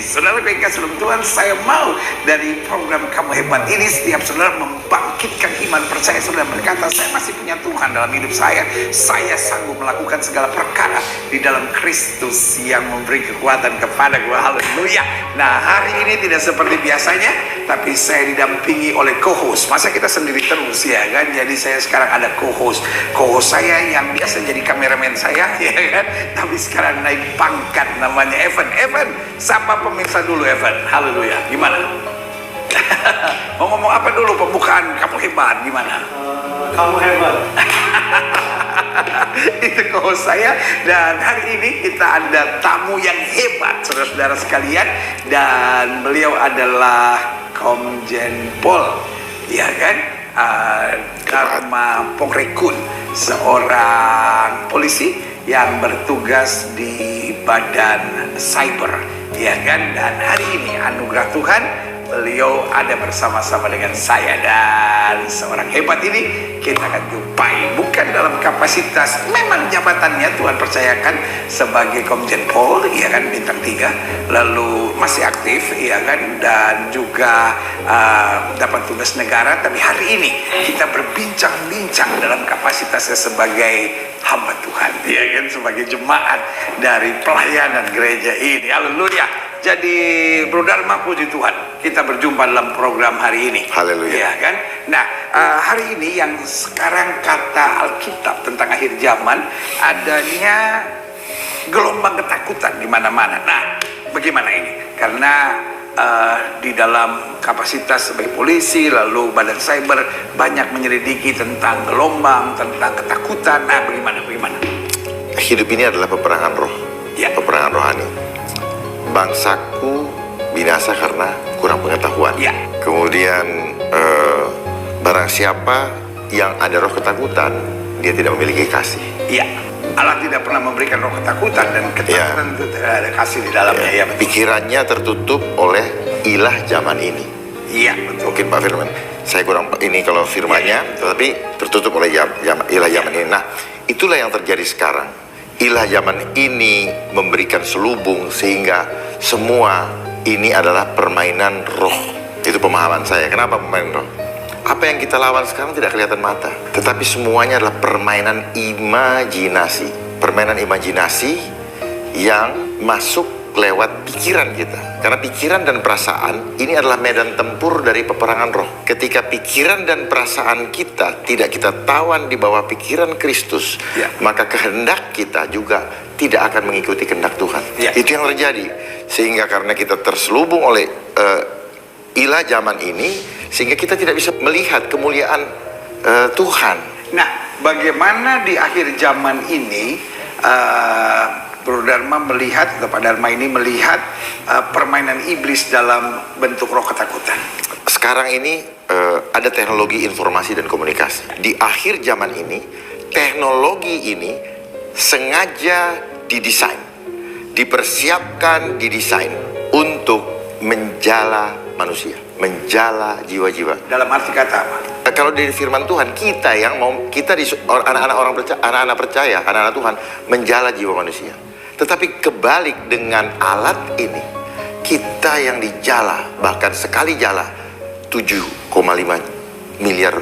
Saudara yang kasih dalam Tuhan, saya mau dari program Kamu Hebat ini setiap saudara membangkitkan iman percaya saudara, berkata saya masih punya Tuhan dalam hidup saya sanggup melakukan segala perkara di dalam Kristus yang memberi kekuatan kepada gue. Haleluya. Nah, hari ini tidak seperti biasanya, tapi saya didampingi oleh co-host. Masa kita sendiri terus ya kan? Jadi saya sekarang ada co-host saya yang biasa jadi kameramen saya ya kan, tapi sekarang naik pangkat, namanya Evan. Sapa pemirsa dulu Evan. Haleluya. Gimana? Mau ngomong apa dulu pembukaan Kamu Hebat gimana? Kamu hebat. Itu co-host saya, dan hari ini kita ada tamu yang hebat saudara-saudara sekalian, dan beliau adalah Komjen Pol ya kan, Dharma Pongrekun, seorang polisi yang bertugas di Badan Cyber ya kan. Dan hari ini anugerah Tuhan beliau ada bersama-sama dengan saya, dan seorang hebat ini kita akan jumpai bukan dalam kapasitas, memang jabatannya Tuhan percayakan sebagai Komjen Pol ya kan, bintang 3, lalu masih aktif ya kan, dan juga dapat tugas negara. Tapi hari ini kita berbincang-bincang dalam kapasitasnya sebagai hamba Tuhan ya kan, sebagai jemaat dari pelayanan gereja ini. Haleluya. Jadi Bro Dharma, puji Tuhan, kita berjumpa dalam program hari ini. Haleluya. Ya kan? Nah, hari ini yang sekarang kata Alkitab tentang akhir zaman, adanya gelombang ketakutan di mana-mana. Nah, bagaimana ini? Karena di dalam kapasitas sebagai polisi, lalu Badan Cyber banyak menyelidiki tentang gelombang, tentang ketakutan. Nah, bagaimana? Hidup ini adalah peperangan roh, Ya. peperangan rohani. Bangsaku binasa karena kurang pengetahuan. Ya. Kemudian barang siapa yang ada roh ketakutan, dia tidak memiliki kasih. Iya. Allah tidak pernah memberikan roh ketakutan, dan ketakutan itu tidak ada kasih di dalamnya. Ya, betul. Pikirannya tertutup oleh ilah zaman ini. Iya, betul. Mungkin Pak Firman, saya kurang ini kalau firmannya, tetapi tertutup oleh ilah zaman ini. Nah, itulah yang terjadi sekarang. Ilah zaman ini memberikan selubung sehingga semua ini adalah permainan roh. Itu pemahaman saya. Kenapa permainan roh? Apa yang kita lawan sekarang tidak kelihatan mata, tetapi semuanya adalah permainan imajinasi. Permainan imajinasi yang masuk lewat pikiran kita. Karena pikiran dan perasaan ini adalah medan tempur dari peperangan roh. Ketika pikiran dan perasaan kita tidak kita tawan di bawah pikiran Kristus, Ya. maka kehendak kita juga tidak akan mengikuti kehendak Tuhan. Ya. Itu yang terjadi. Sehingga karena kita terselubung oleh ilah zaman ini, sehingga kita tidak bisa melihat kemuliaan Tuhan. Nah, bagaimana di akhir zaman ini Bro Dharma melihat, atau Pak Dharma ini melihat permainan iblis dalam bentuk roh ketakutan? Sekarang ini ada teknologi informasi dan komunikasi. Di akhir zaman ini, teknologi ini sengaja didesain, dipersiapkan, didesain untuk menjala manusia, menjala jiwa-jiwa. Dalam arti kata apa? Kalau dari firman Tuhan, kita yang mau, kita anak-anak percaya, anak-anak Tuhan menjala jiwa manusia. Tetapi kebalik dengan alat ini, kita yang dijala, bahkan sekali jala 7,5 miliar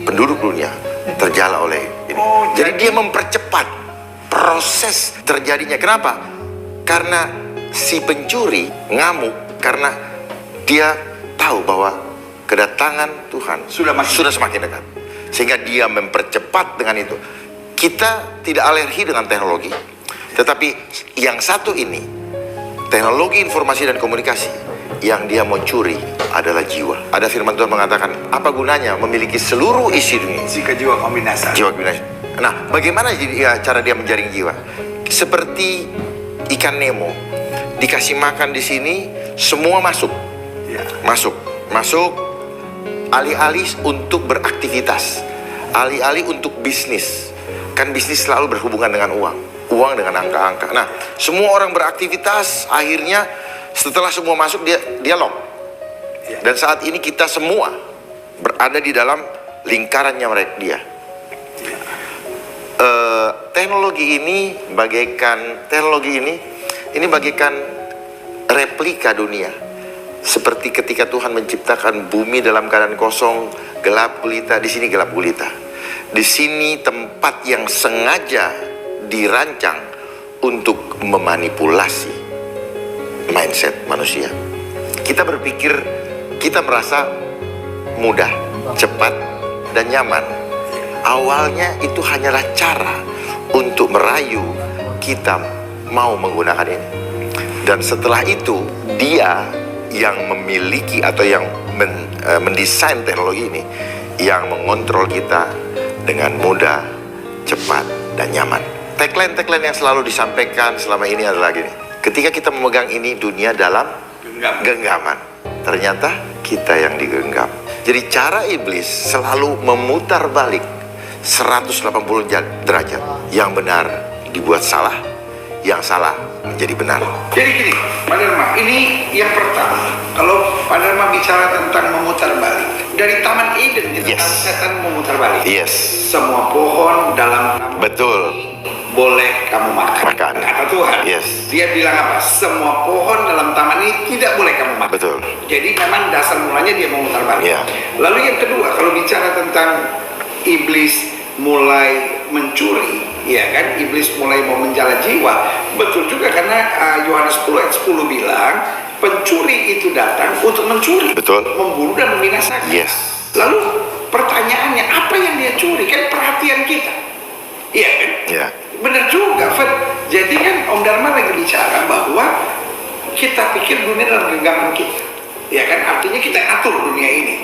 penduduk dunia terjala oleh ini. Jadi dia mempercepat proses terjadinya. Kenapa? Karena si pencuri ngamuk karena dia tahu bahwa kedatangan Tuhan sudah semakin dekat, sehingga dia mempercepat dengan itu. Kita tidak alergi dengan teknologi, tetapi yang satu ini, teknologi informasi dan komunikasi, yang dia mau curi adalah jiwa. Ada firman Tuhan mengatakan, apa gunanya memiliki seluruh isi dunia Jika jiwa kau binasa. jiwa binasa. Nah, bagaimana cara dia menjaring jiwa? Seperti ikan Nemo, dikasih makan di sini, semua masuk, Ya. masuk, alih-alih untuk beraktivitas, alih-alih untuk bisnis. Kan bisnis selalu berhubungan dengan uang dengan angka-angka. Nah, semua orang beraktivitas, akhirnya setelah semua masuk dia lock. Ya. Dan saat ini kita semua berada di dalam lingkarannya dia. Teknologi ini bagaikan replika dunia. Seperti ketika Tuhan menciptakan bumi dalam keadaan kosong, gelap gulita, di sini gelap gulita. Di sini tempat yang sengaja dirancang untuk memanipulasi mindset manusia. Kita berpikir, kita merasa mudah, cepat, dan nyaman. Awalnya itu hanyalah cara untuk merayu kita mau menggunakan ini. Dan setelah itu, dia yang memiliki atau yang mendesain teknologi ini, yang mengontrol kita dengan mudah, cepat, dan nyaman. Tagline-tagline yang selalu disampaikan selama ini adalah gini: ketika kita memegang ini, dunia dalam genggaman. Ternyata kita yang digenggam. Jadi cara iblis selalu memutar balik 180 derajat. Yang benar dibuat salah, yang salah menjadi benar. Jadi gini, Pak Dharma, ini yang pertama. Kalau Pak Dharma bicara tentang memutar balik, dari Taman Eden kita tahu setan memutar balik. Yes. Semua pohon dalam taman Betul. boleh kamu makan. Kata Tuhan. Yes. Dia bilang apa? Semua pohon dalam taman ini tidak boleh kamu makan. Betul. Jadi memang dasar mulanya dia memutar balik. Yeah. Lalu yang kedua, kalau bicara tentang iblis mulai mencuri, ya kan? Iblis mulai mau menjala jiwa. Betul juga, karena Yohanes 10 ayat 10 bilang pencuri itu datang untuk mencuri, betul, membunuh dan membinasakan. Yes. Lalu pertanyaannya, apa yang dia curi? Kan perhatian kita, iya kan? Yeah. Benar juga, Fred. Jadi kan Om Dharma lagi bicara bahwa kita pikir dunia dalam genggaman kita, ya kan? Artinya kita atur dunia ini.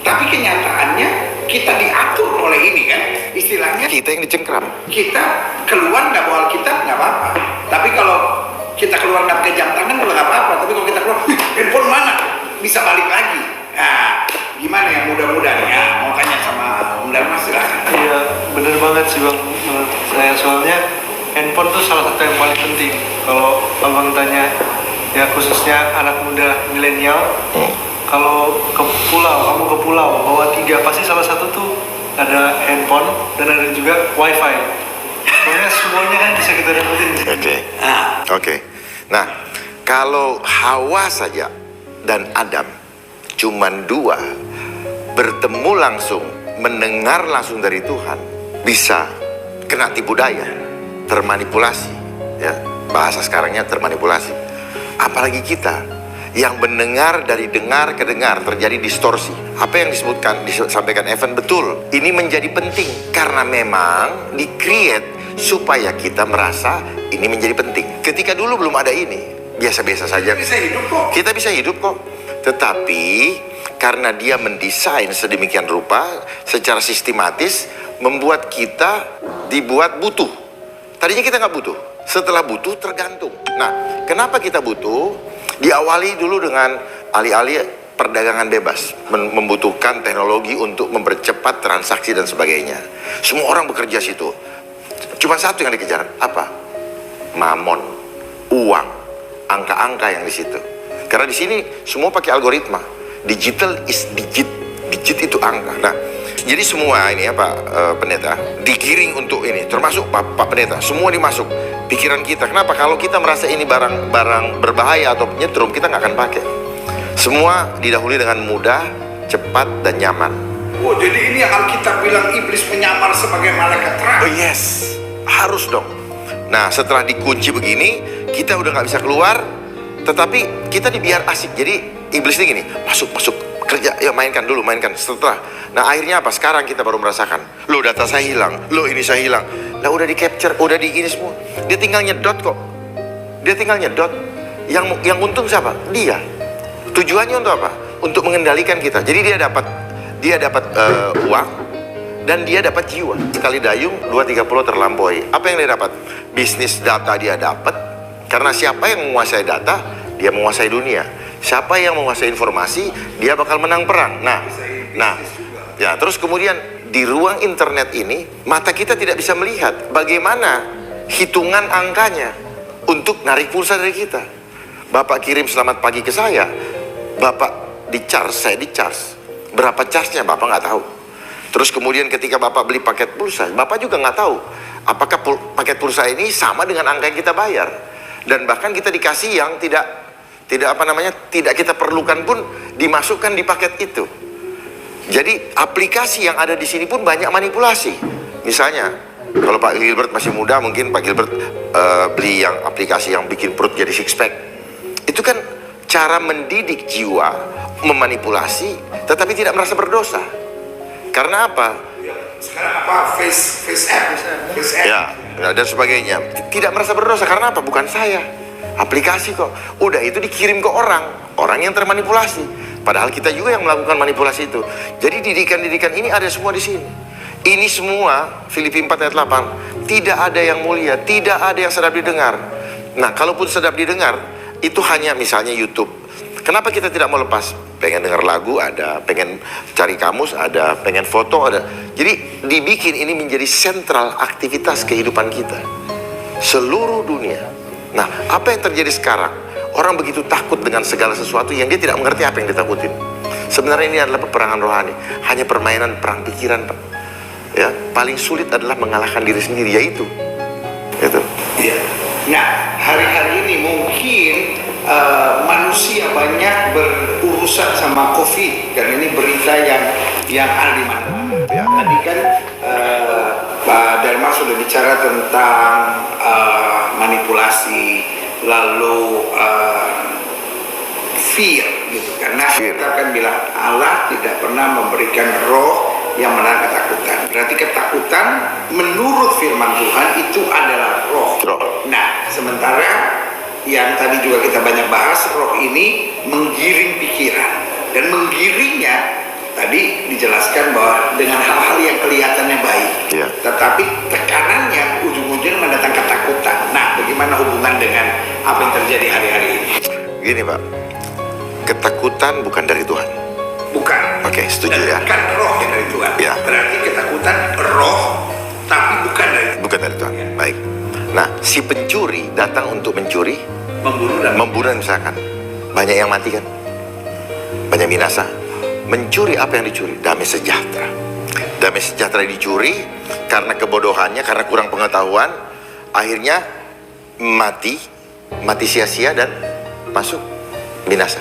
Tapi kenyataannya kita diatur oleh ini kan, istilahnya kita yang dicengkram. Kita keluar nggak bawa Alkitab nggak apa-apa, tapi kalau kita keluar nggak pakai jam tangan juga nggak apa-apa. Tapi kalau kita keluar, handphone mana? Bisa balik lagi. Nah, gimana ya, mudah-mudahan ya, mau tanya sama Om Dharma silahkan. Iya, bener banget sih Bang, menurut saya. Soalnya handphone tuh salah satu yang paling penting. Kalau Abang tanya, ya khususnya anak muda milenial, kalau ke pulau bawa 3, pasti salah satu tuh ada handphone dan ada juga wifi. Pokoknya semuanya kan bisa kita dapetin. Oke. Nah, kalau Hawa saja dan Adam cuman 2 bertemu langsung, mendengar langsung dari Tuhan, bisa kena tipu daya, termanipulasi, ya, bahasa sekarangnya termanipulasi. Apalagi kita yang mendengar dari dengar ke dengar, terjadi distorsi. Apa yang disampaikan Evan betul. Ini menjadi penting karena memang di-create supaya kita merasa ini menjadi penting. Ketika dulu belum ada ini, biasa-biasa saja. Kita bisa hidup kok. Tetapi karena dia mendesain sedemikian rupa, secara sistematis, membuat kita dibuat butuh. Tadinya kita nggak butuh. Setelah butuh tergantung. Nah, kenapa kita butuh? Diawali dulu dengan alih-alih perdagangan bebas, membutuhkan teknologi untuk mempercepat transaksi dan sebagainya. Semua orang bekerja situ. Cuma satu yang dikejar, apa? Mamon, uang, angka-angka yang di situ. Karena di sini semua pakai algoritma. Digital is digit, digit itu angka. Nah, jadi semua ini ya Pak Pendeta digiring untuk ini, termasuk Pak Pendeta, semua dimasuk pikiran kita. Kenapa? Kalau kita merasa ini barang berbahaya atau nyetrum, kita nggak akan pakai. Semua didahului dengan mudah, cepat, dan nyaman. Oh, jadi ini Alkitab bilang iblis menyamar sebagai malaikat terang. Oh yes, harus dong. Nah, setelah dikunci begini, kita udah nggak bisa keluar, tetapi kita dibiar asik. Jadi iblis ini gini, masuk kerja, ya mainkan dulu, mainkan. Setelah, nah akhirnya apa? Sekarang kita baru merasakan, lo data saya hilang, lo ini saya hilang. Lah udah di capture, udah di ini semua. Dia tinggal nyedot kok. Dia tinggal nyedot. Yang untung siapa? Dia. Tujuannya untuk apa? Untuk mengendalikan kita. Jadi dia dapat uang dan dia dapat jiwa. Sekali dayung 2-3 pulau terlampaui. Apa yang dia dapat? Bisnis data dia dapat. Karena siapa yang menguasai data, dia menguasai dunia. Siapa yang menguasai informasi, dia bakal menang perang. Nah, ya terus kemudian di ruang internet ini, mata kita tidak bisa melihat bagaimana hitungan angkanya untuk narik pulsa dari kita. Bapak kirim selamat pagi ke saya, Bapak di-charge, saya di-charge. Berapa charge-nya Bapak nggak tahu. Terus kemudian ketika Bapak beli paket pulsa, Bapak juga nggak tahu apakah paket pulsa ini sama dengan angka yang kita bayar. Dan bahkan kita dikasih yang tidak tidak kita perlukan pun dimasukkan di paket itu. Jadi aplikasi yang ada di sini pun banyak manipulasi. Misalnya, kalau Pak Gilbert masih muda, mungkin Pak Gilbert beli yang aplikasi yang bikin perut jadi six pack. Itu kan cara mendidik jiwa, memanipulasi, tetapi tidak merasa berdosa. Karena apa? Sekarang apa? Face app. Ya, dan sebagainya. Tidak merasa berdosa karena apa? Bukan saya. Aplikasi kok. Udah itu dikirim ke orang yang termanipulasi. Padahal kita juga yang melakukan manipulasi itu. Jadi didikan-didikan ini ada semua di sini. Ini semua Filipi 4 ayat 8. Tidak ada yang mulia, tidak ada yang sedap didengar. Nah, kalaupun sedap didengar, itu hanya misalnya YouTube. Kenapa kita tidak mau lepas? Pengen dengar lagu ada, pengen cari kamus ada, pengen foto ada. Jadi dibikin ini menjadi sentral aktivitas kehidupan kita. Seluruh dunia. Nah, apa yang terjadi sekarang? Orang begitu takut dengan segala sesuatu yang dia tidak mengerti apa yang ditakutin. Sebenarnya ini adalah peperangan rohani. Hanya permainan perang pikiran, Pak. Ya, paling sulit adalah mengalahkan diri sendiri, yaitu. Gitu. Iya. Nah, hari-hari ini mungkin manusia banyak berurusan sama COVID, dan ini berita yang ada di mana-mana. Ya, tadi kan Pak Dharma sudah bicara tentang manipulasi, lalu fear gitu kan. Nah, kita kan bilang Allah tidak pernah memberikan roh yang menahan ketakutan. Berarti ketakutan menurut firman Tuhan itu adalah roh. Nah, sementara yang tadi juga kita banyak bahas, roh ini menggiring pikiran, dan menggiringnya tadi dijelaskan bahwa dengan hal-hal yang kelihatannya baik, tetapi tekanannya ujung-ujungnya mendatangkan ketakutan. Nah, bagaimana hubungan dengan apa yang terjadi hari-hari ini? Gini, Pak, ketakutan bukan dari Tuhan. Bukan. Oke, setuju ya. Bukan roh yang dari Tuhan. Ya. Berarti ketakutan roh, tapi bukan dari Tuhan. Ya. Baik. Nah, si pencuri datang untuk mencuri, membunuh misalkan. Banyak yang mati kan? Banyak binasa. Mencuri apa yang dicuri? Damai sejahtera. Damai sejahtera dicuri karena kebodohannya, karena kurang pengetahuan, akhirnya mati sia-sia dan masuk binasa.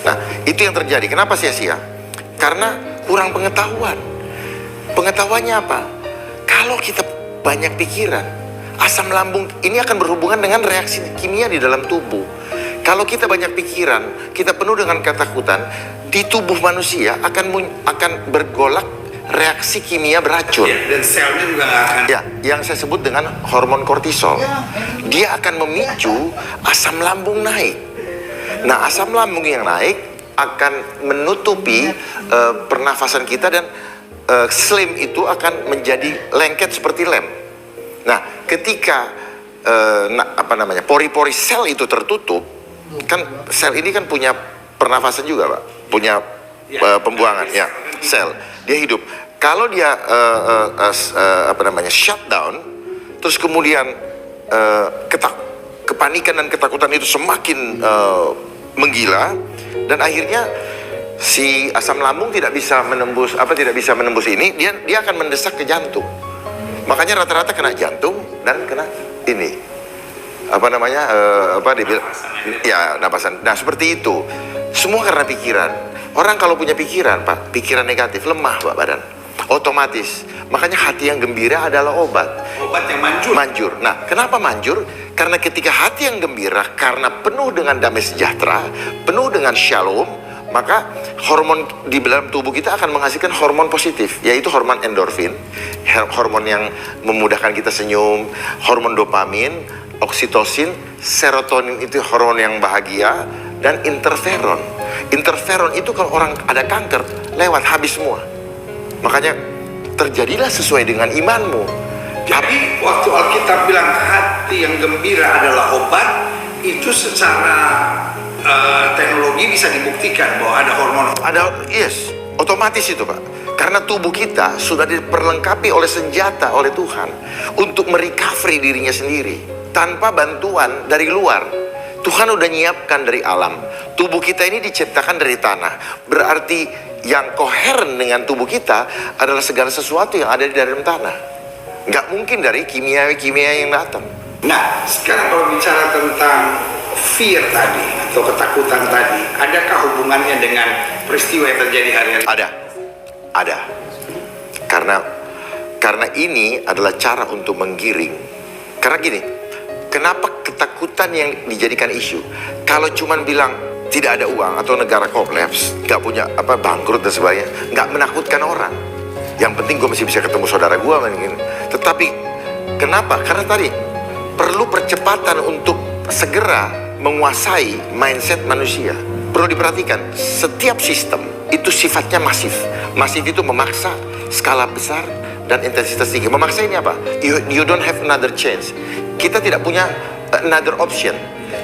Nah, itu yang terjadi. Kenapa sia-sia? Karena kurang pengetahuan. Pengetahuannya apa? Kalau kita banyak pikiran, asam lambung ini akan berhubungan dengan reaksi kimia di dalam tubuh. Kalau kita banyak pikiran, kita penuh dengan ketakutan, di tubuh manusia akan bergolak reaksi kimia beracun. Dan selnya juga nggak akan. Ya, yang saya sebut dengan hormon kortisol. Dia akan memicu asam lambung naik. Nah, asam lambung yang naik akan menutupi pernafasan kita, dan slim itu akan menjadi lengket seperti lem. Nah, ketika pori-pori sel itu tertutup, kan sel ini kan punya pernafasan juga, Pak, punya pembuangan, ya, sel, dia hidup. Kalau dia shutdown, terus kemudian kepanikan dan ketakutan itu semakin menggila, dan akhirnya si asam lambung tidak bisa menembus ini, dia akan mendesak ke jantung. Makanya rata-rata kena jantung dan kena ini napasan. Nah, seperti itu. Semua karena pikiran. Orang kalau punya pikiran, Pak, pikiran negatif, lemah, Pak, badan. Otomatis. Makanya hati yang gembira adalah obat. Obat yang manjur. Manjur. Nah, kenapa manjur? Karena ketika hati yang gembira, karena penuh dengan damai sejahtera, penuh dengan shalom, maka hormon di dalam tubuh kita akan menghasilkan hormon positif, yaitu hormon endorfin, hormon yang memudahkan kita senyum, hormon dopamin, oksitosin, serotonin itu hormon yang bahagia, dan interferon. Interferon itu kalau orang ada kanker, lewat habis semua. Makanya terjadilah sesuai dengan imanmu. Jadi waktu Alkitab bilang hati yang gembira adalah obat, itu secara teknologi bisa dibuktikan bahwa ada hormon. Yes, otomatis itu, Pak. Karena tubuh kita sudah diperlengkapi oleh senjata oleh Tuhan untuk merecovery dirinya sendiri tanpa bantuan dari luar. Tuhan udah nyiapkan dari alam. Tubuh kita ini diciptakan dari tanah. Berarti yang koheren dengan tubuh kita adalah segala sesuatu yang ada di dalam tanah. Nggak mungkin dari kimia yang datang. Nah, sekarang kalau bicara tentang fear tadi, atau ketakutan tadi, adakah hubungannya dengan peristiwa yang terjadi hari-hari? Ada. Karena ini adalah cara untuk menggiring. Karena gini, kenapa ketakutan yang dijadikan isu? Kalau cuman bilang tidak ada uang atau negara kolaps, nggak punya bangkrut dan sebagainya, nggak menakutkan orang. Yang penting gue masih bisa ketemu saudara gue, tetapi kenapa? Karena tadi perlu percepatan untuk segera menguasai mindset manusia. Perlu diperhatikan, setiap sistem itu sifatnya masif. Masif itu memaksa, skala besar, dan intensitas tinggi. Memaksa ini apa? You don't have another chance. Kita tidak punya another option.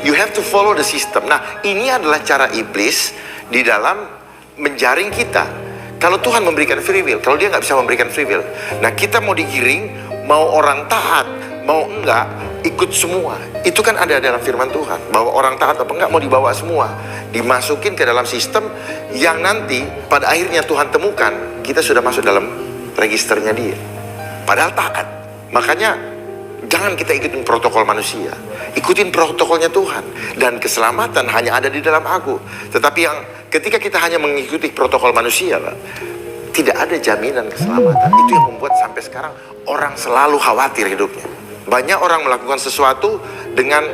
You have to follow the system. Nah, ini adalah cara iblis di dalam menjaring kita. Kalau Tuhan memberikan free will, kalau dia nggak bisa memberikan free will, nah kita mau digiring, mau orang taat, mau enggak, ikut semua. Itu kan ada dalam firman Tuhan, bahwa orang taat apa enggak mau dibawa semua, dimasukin ke dalam sistem yang nanti pada akhirnya Tuhan temukan kita sudah masuk dalam registernya dia. Padahal taat. Makanya jangan kita ikutin protokol manusia, ikutin protokolnya Tuhan. Dan keselamatan hanya ada di dalam Aku. Tetapi yang ketika kita hanya mengikuti protokol manusia, Pak, tidak ada jaminan keselamatan. Itu yang membuat sampai sekarang orang selalu khawatir hidupnya. Banyak orang melakukan sesuatu dengan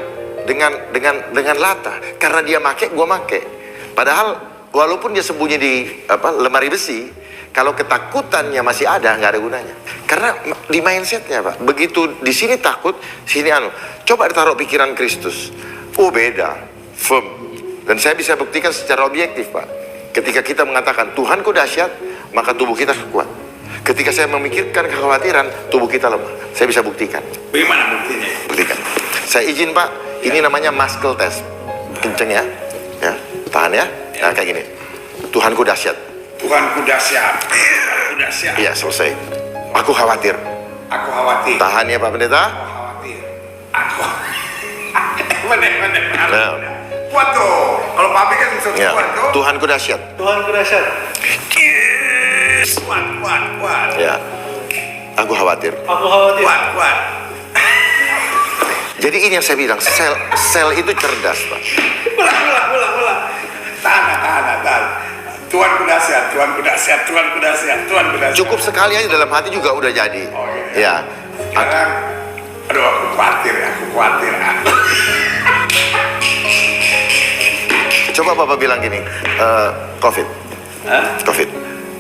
latah, karena dia make, gua make. Padahal walaupun dia sembunyi di lemari besi, kalau ketakutannya masih ada, nggak ada gunanya. Karena di mindsetnya, Pak, begitu di sini takut, sini coba ditaruh pikiran Kristus. Oh, beda, firm. Dan saya bisa buktikan secara objektif, Pak. Ketika kita mengatakan Tuhanku dahsyat, maka tubuh kita kuat. Ketika saya memikirkan kekhawatiran, tubuh kita lemah. Saya bisa buktikan. Bagaimana buktinya? Buktikan. Saya izin, Pak, ini namanya muscle test. Kenceng ya, tahan ya. Nah, kayak gini. Tuhanku dahsyat. Tuhanku dahsyat. Tuhanku dahsyat. Iya, selesai. Aku khawatir. Aku khawatir. Tahan ya, Pak Pendeta. Aku khawatir. Aku. Bener. Nah. Kuat tuh. Kalau papi kan bisa Ya. kuat tuh. Tuhanku dahsyat. Tuhanku dahsyat. Yes. Kuat. Ya. Aku khawatir. Aku khawatir. Kuat. Jadi ini yang saya bilang, sel itu cerdas, Pak. Ulang. Tahan. Tuhanku dahsyat. Cukup sekali aja dalam hati juga udah jadi. Oh, gitu. Ya. Sekarang, aduh, aku khawatir. Coba Bapak bilang gini, COVID. COVID.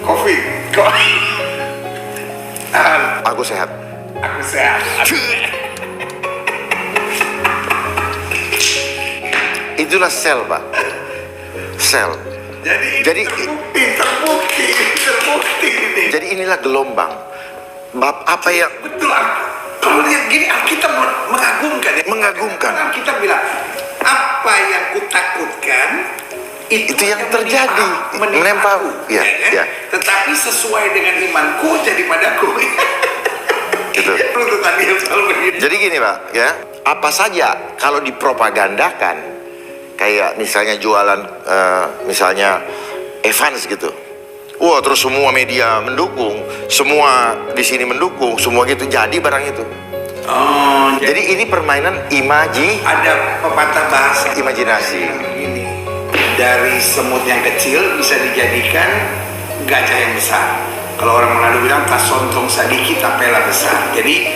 Covid. Aku sehat. Aku sehat. Itulah sel, Pak. Sel. Jadi Jadi- terbukti ini. Jadi inilah gelombang. Bab apa yang Betul. Kalau lihat gini, Alkitab mengagumkan ya. Mengagumkan. Karena kita bilang, apa yang kutakutkan Itu yang terjadi. menimpa Menimpa. aku. Ya, kan? ya. Tetapi sesuai dengan imanku jadi padaku. Gitu. Itu tadi yang selalu begini. Jadi gini, Pak, ya. Apa saja kalau dipropagandakan, kayak misalnya jualan, misalnya Evans gitu. Wah, terus semua media mendukung, semua di sini mendukung, semua gitu. Jadi barang itu. Oh, Jadi ini permainan ada pepatah bahasa imajinasi. begini, dari semut yang kecil bisa dijadikan gajah yang besar. Kalau orang Manado bilang tas sontong sadiki tapela besar. Jadi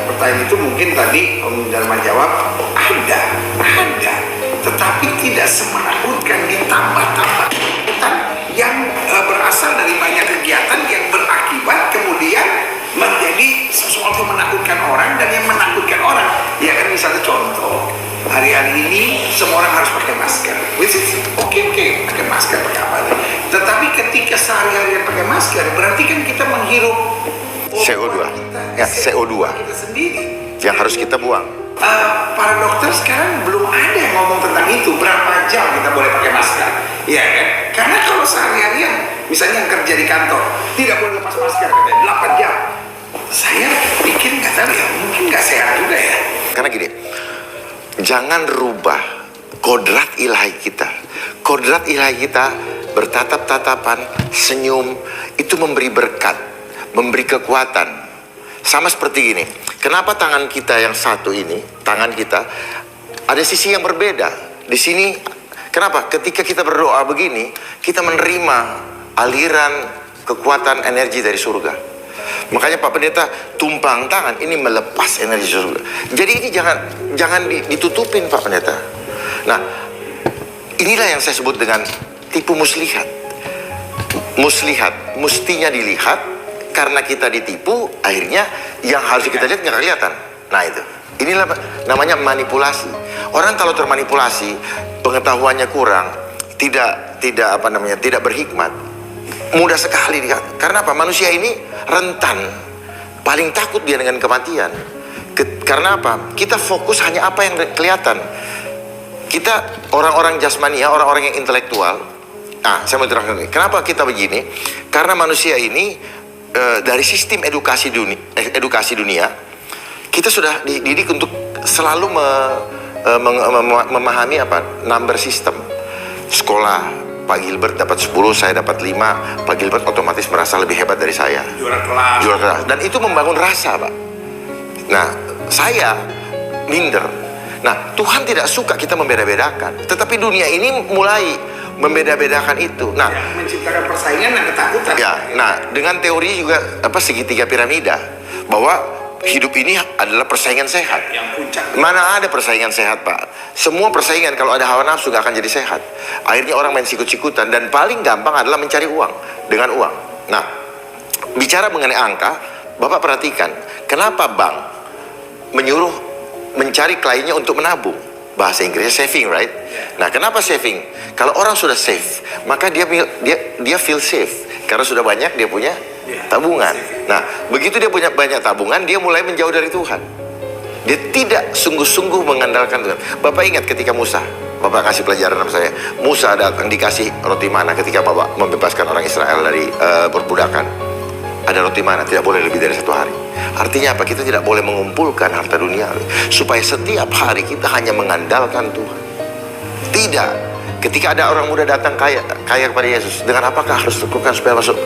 pertanyaan itu mungkin tadi Om Dharma jawab ada, tetapi tidak semenakutkan, ditambah-tambah ketakutan yang berasal dari banyak kegiatan yang berakibat kemudian menjadi sesuatu menakutkan orang dan yang menakutkan orang. Ya kan, misalnya contoh, hari-hari ini semua orang harus pakai masker. Which is oke, pakai masker, pakai apa. Tetapi ketika sehari-hari pakai masker, berarti kan kita menghirup CO2. Ya, CO2 kita sendiri. yang harus kita buang. Para dokter sekarang belum ada yang ngomong tentang itu, berapa jam kita boleh pakai masker, ya kan? Karena kalau sehari-harian, misalnya yang kerja di kantor, tidak boleh lepas masker, katanya 8 jam. Saya pikir nggak tahu ya, mungkin nggak sehat juga ya. Karena gini, jangan rubah kodrat ilahi kita. Kodrat ilahi kita bertatap-tatapan, senyum, itu memberi berkat, memberi kekuatan. Sama seperti gini, kenapa tangan kita yang satu ini, tangan kita, ada sisi yang berbeda di sini kenapa? Ketika kita berdoa begini, kita menerima aliran kekuatan energi dari surga. Makanya Pak Pendeta tumpang tangan ini melepas energi surga. Jadi ini jangan ditutupin Pak Pendeta. Nah, inilah yang saya sebut dengan tipu muslihat. Muslihat mestinya dilihat, karena kita ditipu, akhirnya yang harus kita lihat nggak kelihatan. Nah itu, inilah namanya manipulasi. Orang kalau termanipulasi, pengetahuannya kurang, tidak berhikmat, mudah sekali dia. Karena apa? Manusia ini rentan, paling takut dia dengan kematian. Karena apa? Kita fokus hanya apa yang kelihatan. Kita orang-orang jasmania, orang-orang yang intelektual. Nah, saya mau terangkan ini. Kenapa kita begini? Karena manusia ini dari sistem edukasi dunia, kita sudah dididik untuk selalu memahami apa? Number system. Sekolah, Pak Gilbert dapat 10, saya dapat 5. Pak Gilbert otomatis merasa lebih hebat dari saya. Juara kelas. Dan itu membangun rasa, Pak. Nah, saya minder. Nah, Tuhan tidak suka kita membeda-bedakan. Tetapi dunia ini mulai membeda-bedakan itu. Nah, yang menciptakan persaingan dan ketakutan. ya, nah dengan teori juga segitiga piramida, bahwa hidup ini adalah persaingan sehat. Yang puncak. Mana ada persaingan sehat, Pak? Semua persaingan kalau ada hawa nafsu gak akan jadi sehat. Akhirnya orang main sikut-sikutan, dan paling gampang adalah mencari uang dengan uang. Nah, bicara mengenai angka, Bapak perhatikan, kenapa bank menyuruh mencari kliennya untuk menabung? Bahasa Inggrisnya saving, right? Nah, kenapa saving? Kalau orang sudah save, maka dia feel safe karena sudah banyak dia punya tabungan. Nah, begitu dia punya banyak tabungan, dia mulai menjauh dari Tuhan. Dia tidak sungguh-sungguh mengandalkan Tuhan. Bapak ingat ketika Musa, Bapak kasih pelajaran sama saya. Musa datang dikasih roti mana ketika Bapak membebaskan orang Israel dari perbudakan. Ada roti mana, tidak boleh lebih dari 1 hari. Artinya apa? Kita tidak boleh mengumpulkan harta duniawi, supaya setiap hari kita hanya mengandalkan Tuhan. Tidak. Ketika ada orang muda datang kaya kepada Yesus, dengan apakah harus lakukan supaya masuk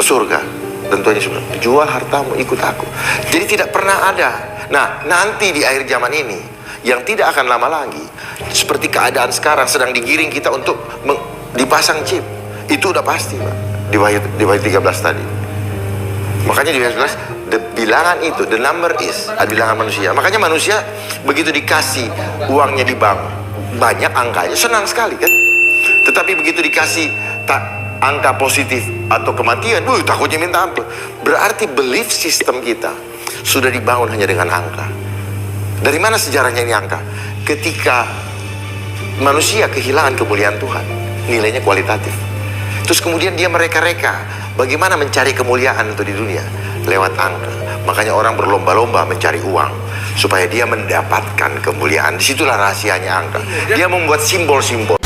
surga? Tentunya jual hartamu, ikut aku. Jadi tidak pernah ada. Nah, nanti di akhir zaman ini, yang tidak akan lama lagi, seperti keadaan sekarang sedang digiring kita untuk dipasang chip. Itu udah pasti, Pak. Di Wahyu 13 tadi. Makanya di Wahyu 13 bilangan itu, the number is, bilangan manusia. Makanya manusia begitu dikasih uangnya di bank, banyak angkanya, senang sekali kan. Tetapi begitu dikasih angka positif atau kematian, takutnya minta ampun. Berarti belief system kita sudah dibangun hanya dengan angka. Dari mana sejarahnya ini angka? Ketika manusia kehilangan kemuliaan Tuhan, nilainya kualitatif. Terus kemudian dia mereka-reka bagaimana mencari kemuliaan itu di dunia lewat angka. Makanya orang berlomba-lomba mencari uang supaya dia mendapatkan kemuliaan. Disitulah rahasianya angka. Dia membuat simbol-simbol.